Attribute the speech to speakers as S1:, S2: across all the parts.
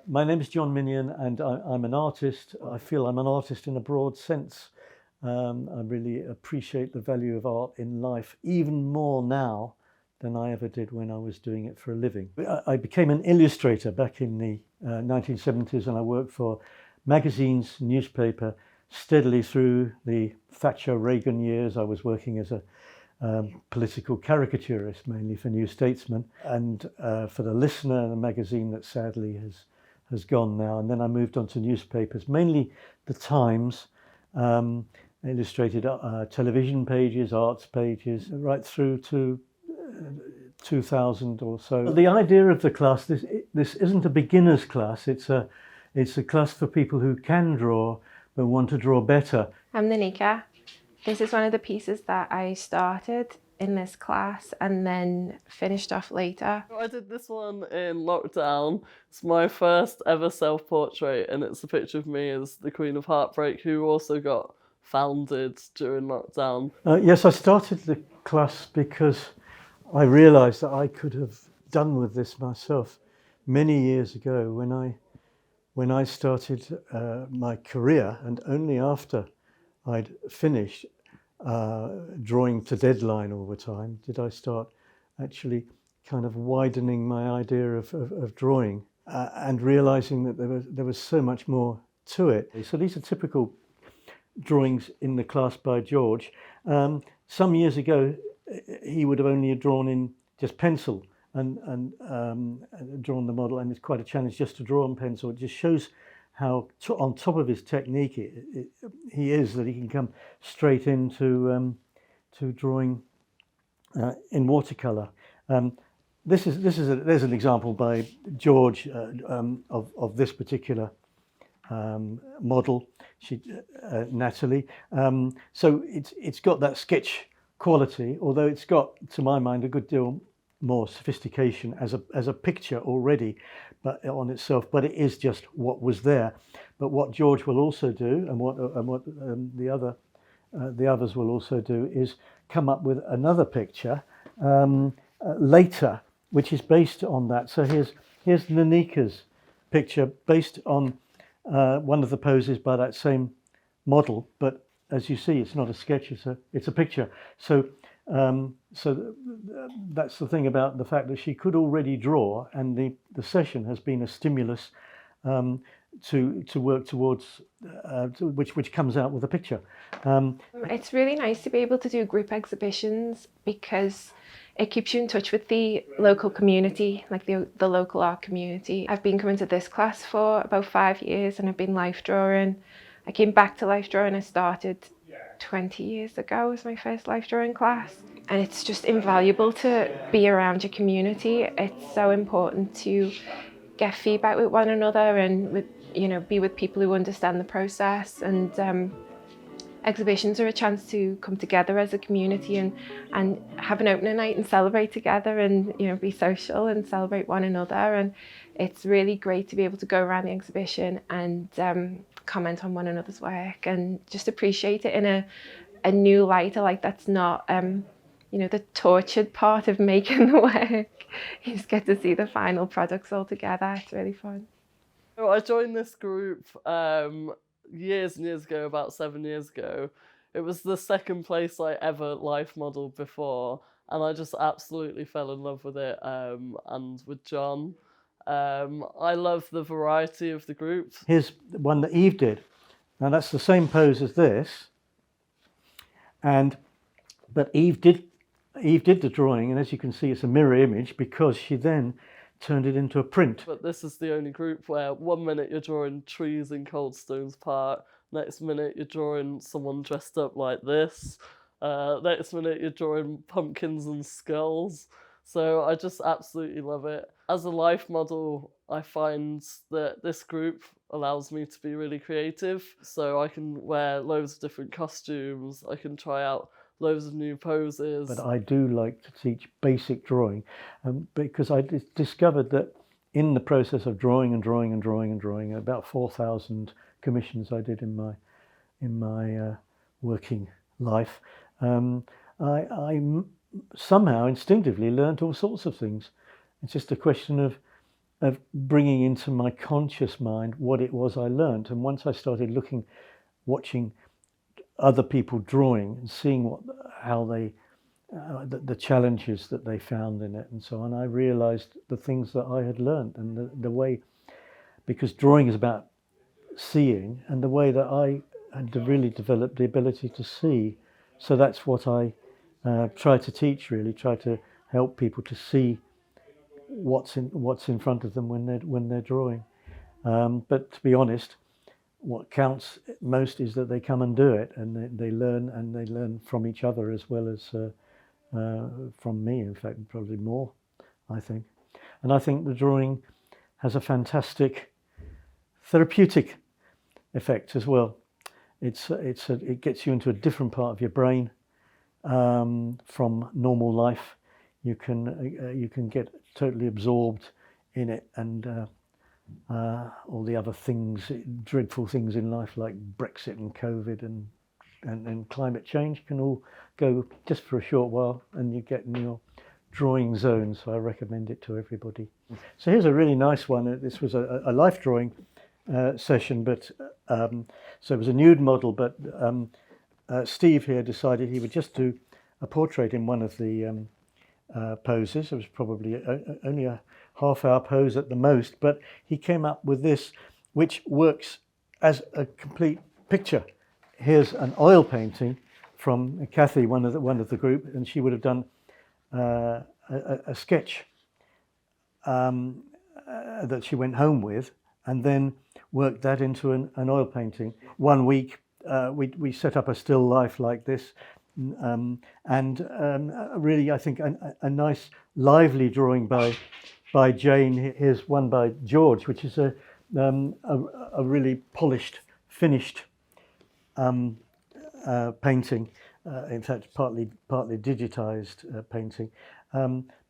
S1: My name is John Minnion, and I'm an artist. I feel I'm an artist in a broad sense. I really appreciate the value of art in life even more now than I ever did when I was doing it for a living. I became an illustrator back in the 1970s, and I worked for magazines, newspaper, steadily through the Thatcher-Reagan years. I was working as a political caricaturist, mainly for New Statesman, and for the Listener, a magazine that sadly has gone now. And then I moved on to newspapers, mainly the Times, illustrated television pages, arts pages, right through to 2000 or so. The idea of the class, this isn't a beginner's class. It's a class for people who can draw but want to draw better.
S2: I'm Nanika. This is one of the pieces that I started in this class and then finished off later.
S3: I did this one in lockdown. It's my first ever self-portrait, and it's a picture of me as the Queen of Heartbreak, who also got founded during lockdown.
S1: Yes, I started the class because I realised that I could have done with this myself many years ago when I started my career, and only after I'd finished drawing to deadline all the time did I start actually kind of widening my idea of drawing and realising that there was so much more to it. So these are typical drawings in the class by George. Some years ago, he would have only drawn in just pencil and drawn the model, and it's quite a challenge just to draw on pencil. It just shows how on top of his technique he is, that he can come straight into to drawing in watercolour. There's an example by George of this particular model, Natalie. So it's got that sketch quality, although it's got, to my mind, a good deal more sophistication as a picture already, but on itself. But it is just what was there. But what George will also do, and what the others will also do, is come up with another picture later, which is based on that. So here's Nanika's picture based on one of the poses by that same model, but as you see, it's not a sketch; it's a picture. So that's the thing about the fact that she could already draw, and the session has been a stimulus to work towards, which comes out with a picture.
S2: It's really nice to be able to do group exhibitions because it keeps you in touch with the local community, like the local art community. I've been coming to this class for about 5 years, and I've been life drawing. I came back to life drawing. I started 20 years ago was my first life drawing class, and it's just invaluable to be around your community. It's so important to get feedback with one another and be with people who understand the process. And exhibitions are a chance to come together as a community and have an opening night and celebrate together, and be social and celebrate one another. And it's really great to be able to go around the exhibition and comment on one another's work and just appreciate it in a new light, a light that's not the tortured part of making the work. You just get to see the final products all together. It's really fun.
S3: So I joined this group years and years ago, about 7 years ago. It was the second place I ever life modelled before, and I just absolutely fell in love with it, and with John. I love the variety of the group.
S1: Here's one that Eve did. Now that's the same pose as this, but Eve did the drawing, and as you can see, it's a mirror image because she then turned it into a print.
S3: But this is the only group where 1 minute you're drawing trees in Coldstones Park, next minute you're drawing someone dressed up like this, next minute you're drawing pumpkins and skulls. So I just absolutely love it. As a life model, I find that this group allows me to be really creative. So I can wear loads of different costumes, I can try out loads of new poses.
S1: But I do like to teach basic drawing because I discovered that in the process of drawing, about 4,000 commissions I did in my working life, I somehow instinctively learned all sorts of things. It's just a question of of bringing into my conscious mind what it was I learned. And once I started watching other people drawing and seeing how they, the challenges that they found in it and so on, I realized the things that I had learned and the way, because drawing is about seeing, and the way that I had really developed the ability to see. So that's what I try to teach, really, try to help people to see what's in front of them when they're drawing. But to be honest, what counts most is that they come and do it, and they learn from each other as well as from me. In fact, probably more, I think. And I think the drawing has a fantastic therapeutic effect as well. It gets you into a different part of your brain from normal life. You can get totally absorbed in it, and all the other things, dreadful things in life like Brexit and COVID and climate change can all go just for a short while, and you get in your drawing zone. So I recommend it to everybody. So here's a really nice one. This was a life drawing session, but so it was a nude model, but Steve here decided he would just do a portrait in one of the poses. It was probably only a half-hour pose at the most, but he came up with this, which works as a complete picture. Here's an oil painting from Kathy, one of the group, and she would have done a sketch that she went home with, and then worked that into an oil painting. 1 week we set up a still life like this, and really I think a nice lively drawing by Jane. Here's one by George, which is a really polished, finished painting. In fact, partly digitized painting,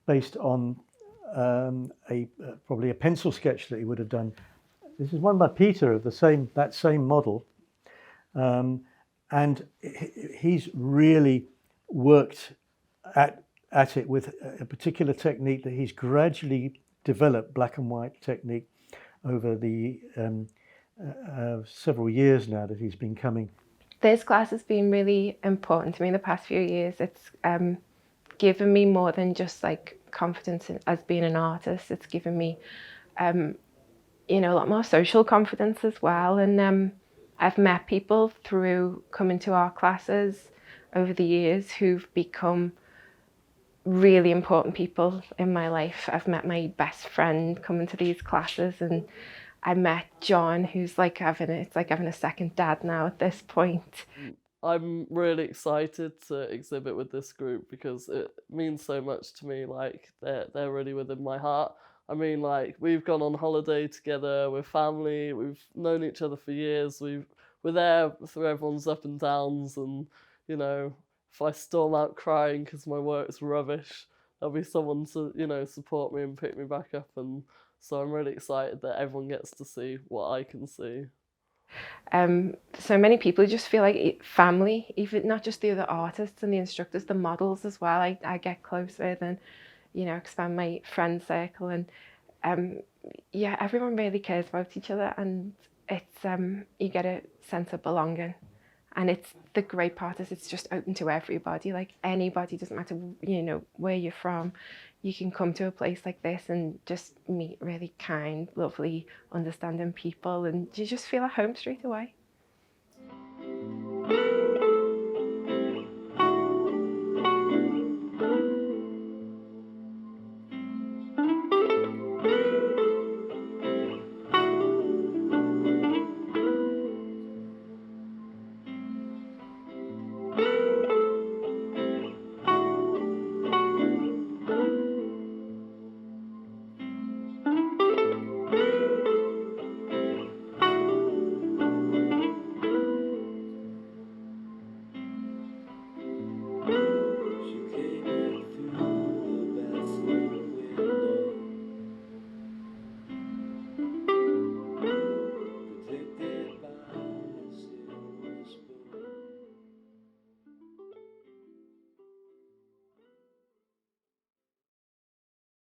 S1: based on probably a pencil sketch that he would have done. This is one by Peter of that same model, and he's really worked at it with a particular technique that he's gradually developed, black and white technique, over the several years now that he's been coming.
S2: This class has been really important to me the past few years. It's given me more than just like confidence as being an artist. It's given me a lot more social confidence as well. And I've met people through coming to our classes over the years who've become really important people in my life. I've met my best friend coming to these classes, and I met John, who's like having a second dad now at this point.
S3: I'm really excited to exhibit with this group because it means so much to me. Like they're really within my heart. I mean, like, we've gone on holiday together, we're family, we've known each other for years, we're there through everyone's up and downs, and, if I storm out crying because my work's rubbish, there'll be someone to, support me and pick me back up, and so I'm really excited that everyone gets to see what I can see.
S2: So many people just feel like family, even not just the other artists and the instructors, the models as well. I get close with and, expand my friend circle, and everyone really cares about each other, and it's you get a sense of belonging, and it's the great part is it's just open to everybody. Like anybody, doesn't matter where you're from, you can come to a place like this and just meet really kind, lovely, understanding people, and you just feel at home straight away.